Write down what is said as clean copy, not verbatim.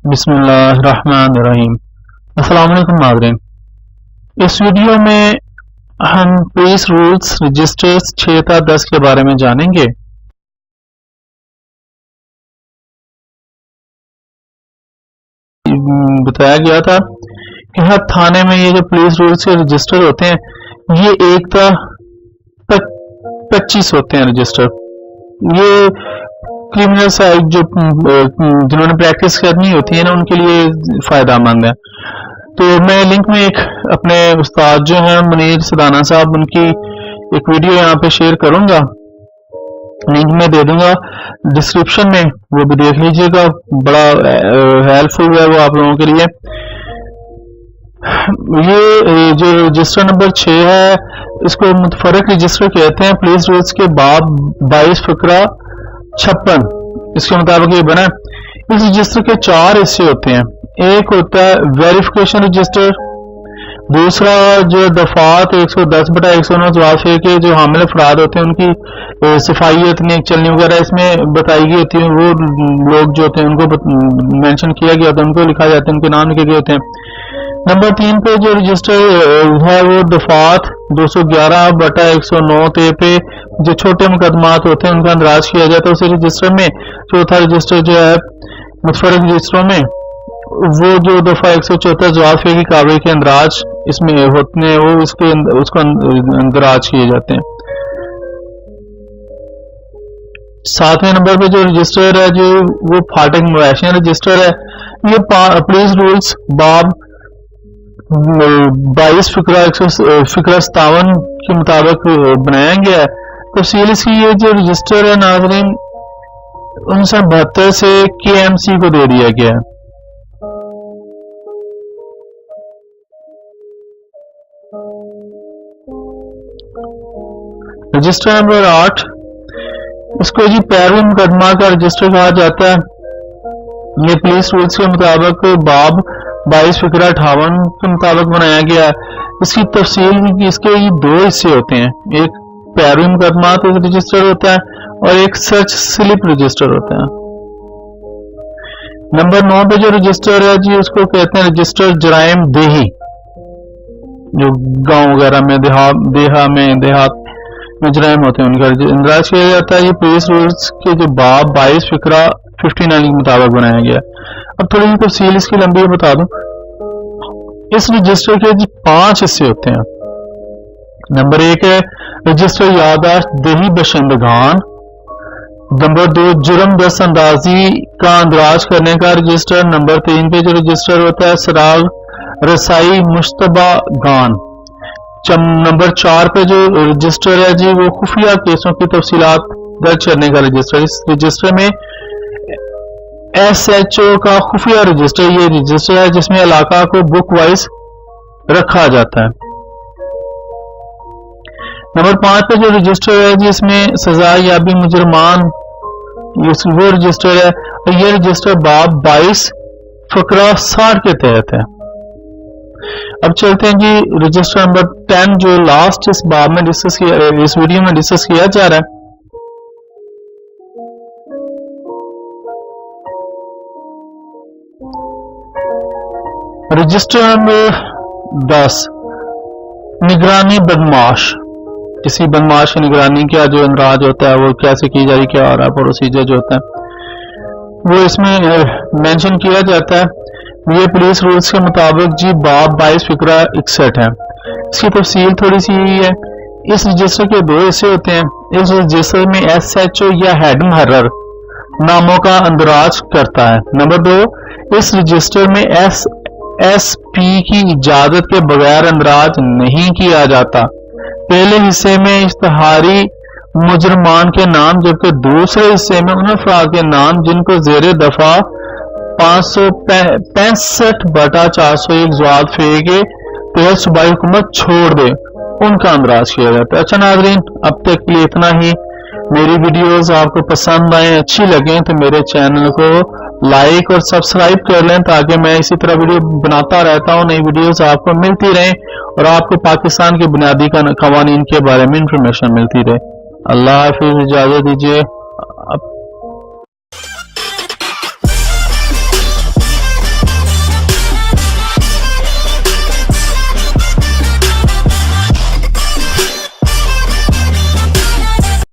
بسم اللہ الرحمن الرحیم۔ السلام علیکم ناظرین، اس ویڈیو میں ہم پولیس رولز رجسٹرز 6 تا 10 کے بارے میں جانیں گے۔ بتایا گیا تھا کہ ہر تھانے میں یہ جو پولیس رولز کے رجسٹر ہوتے ہیں یہ 1 تا 25 ہوتے ہیں رجسٹر۔ یہ کرمنل سائڈ جنہوں نے پریکٹس کرنی ہوتی ہے نا ان کے لیے فائدہ مند ہے۔ تو میں لنک میں ایک اپنے استاد جو ہیں منیر سدانہ صاحب ان کی ایک ویڈیو یہاں پہ شیئر کروں گا، لنک میں دے دوں گا ڈسکرپشن میں، وہ بھی دیکھ لیجئے گا، بڑا ہیلپ فل ہے وہ آپ لوگوں کے لیے۔ یہ جو رجسٹر نمبر 6 ہے اس کو متفرق رجسٹر کہتے ہیں۔ پولیس رولز کے باب 22 فقرہ 56 اس کے مطابق یہ بنا۔ اس رجسٹر کے 4 حصے ہوتے ہیں۔ ایک ہوتا ہے ویریفیکیشن رجسٹر، دوسرا جو دفعات 110/109 کے جو حامل افراد ہوتے ہیں ان کی صفائیت نیک چلنی وغیرہ اس میں بتائی گئی ہوتی ہے، وہ لوگ جو ہوتے ہیں ان کو مینشن کیا گیا ہوتا ہے، ان کو لکھا جاتا ہے، ان کے نام لکھے گئے ہوتے ہیں۔ نمبر 3 پہ جو رجسٹر ہے وہ دفعات 211/109 پہ جو چھوٹے مقدمات ہوتے ہیں ان کا اندراج کیا جاتا ہے اسی رجسٹر میں۔ چوتھا رجسٹر جو ہے متفرق رجسٹروں میں وہ جو دفعہ 134 کی کاوری کے اندراج اس میں ہوتے ہیں وہ اس کو اندراج کیے جاتے ہیں۔ 7ویں نمبر پہ جو رجسٹر ہے جو وہ پھاٹک مویشیاں رجسٹر ہے۔ یہ پولیس رولز باب 22 فقرہ 57 کے مطابق بنایا گیا ہے۔ تفصیل اس کی یہ جو رجسٹر ہے ناظرین 1972 سے KMC کو دے دیا گیا ہے۔ رجسٹر نمبر 8 اس کو جی پیروی مقدمہ کا رجسٹر کہا جاتا ہے۔ یہ پولیس رولز کے مطابق باب 22 فقرہ 58 کے مطابق بنایا گیا ہے۔ اس کی تفصیل اس کے 2 حصے ہوتے ہیں، ایک پیروی مقدمات رجسٹر ہوتا ہے اور ایک سرچ سلپ رجسٹر ہوتا ہے۔ نمبر 9 پہ جو رجسٹر ہے جی اس کو کہتے ہیں رجسٹر جرائم دیہی، جو گاؤں وغیرہ میں دیہات میں جرائم ہوتے ہیں ان کا اندراج کیا جاتا ہے۔ یہ پولیس رولز کے جو باب 22 فقرہ 59 کے مطابق بنایا گیا۔ اب تھوڑی سی تفصیل اس کی لمبی بتا دوں۔ اس رجسٹر کے 5 حصے ہوتے ہیں۔ نمبر 1 ہے رجسٹر یادداشت دیہی باشندگان۔ نمبر 2 جرم دست اندازی کا اندراج کرنے کا رجسٹر۔ نمبر 3 پہ جو رجسٹر ہوتا ہے سراغ رسائی مشتبہ گان۔ نمبر 4 پہ جو رجسٹر ہے جی وہ خفیہ کیسوں کی تفصیلات درج کرنے کا رجسٹر۔ اس رجسٹر میں SHO کا خفیہ رجسٹر یہ رجسٹر ہے جس میں علاقہ کو بک وائز رکھا جاتا ہے۔ نمبر 5 پہ جو رجسٹر ہے جی اس میں سزا یابی مجرمان وہ رجسٹر ہے اور یہ رجسٹر باب 22 فقرہ 60 کے تحت ہے۔ اب چلتے ہیں جی رجسٹر نمبر 10 جو لاسٹ اس باب میں اس ویڈیو میں ڈسکس کیا جا رہا ہے۔ رجسٹر نمبر 10 نگرانی بدماش۔ کسی بدماش کی نگرانی کا جو اندراج ہوتا ہے وہ کیسے کی جائے، کیا ہو رہا ہے، پروسیجر جو ہوتا ہے وہ اس میں مینشن کیا جاتا ہے۔ یہ پولیس رولز کے مطابق جی باب 22 فقرہ 61 ہے۔ اس کی تفصیل تھوڑی سی ہے۔ اس رجسٹر کے 2 حصے ہوتے ہیں۔ اس رجسٹر میں SHO یا ہیڈ محرر ناموں کا اندراج کرتا ہے۔ نمبر 2 اس رجسٹر میں SP کی اجازت کے بغیر اندراج نہیں کیا جاتا۔ پہلے حصے میں اشتہاری مجرمان کے نام جبکہ دوسرے حصے میں ان افراد کے نام جن کو زیر دفعہ 565/401 زوال فے کے تحت صوبائی حکومت چھوڑ دے ان کا اندراج کیا جاتا ہے۔ اچھا ناظرین اب تک کے لیے اتنا ہی۔ میری ویڈیوز آپ کو پسند آئیں، اچھی لگیں تو میرے چینل کو لائک اور سبسکرائب کر لیں تاکہ میں اسی طرح ویڈیو بناتا رہتا ہوں، نئی ویڈیوز آپ کو ملتی رہیں اور آپ کو پاکستان کے بنیادی قوانین کے بارے میں انفارمیشن ملتی رہے۔ اللہ حافظ، اجازت دیجیے۔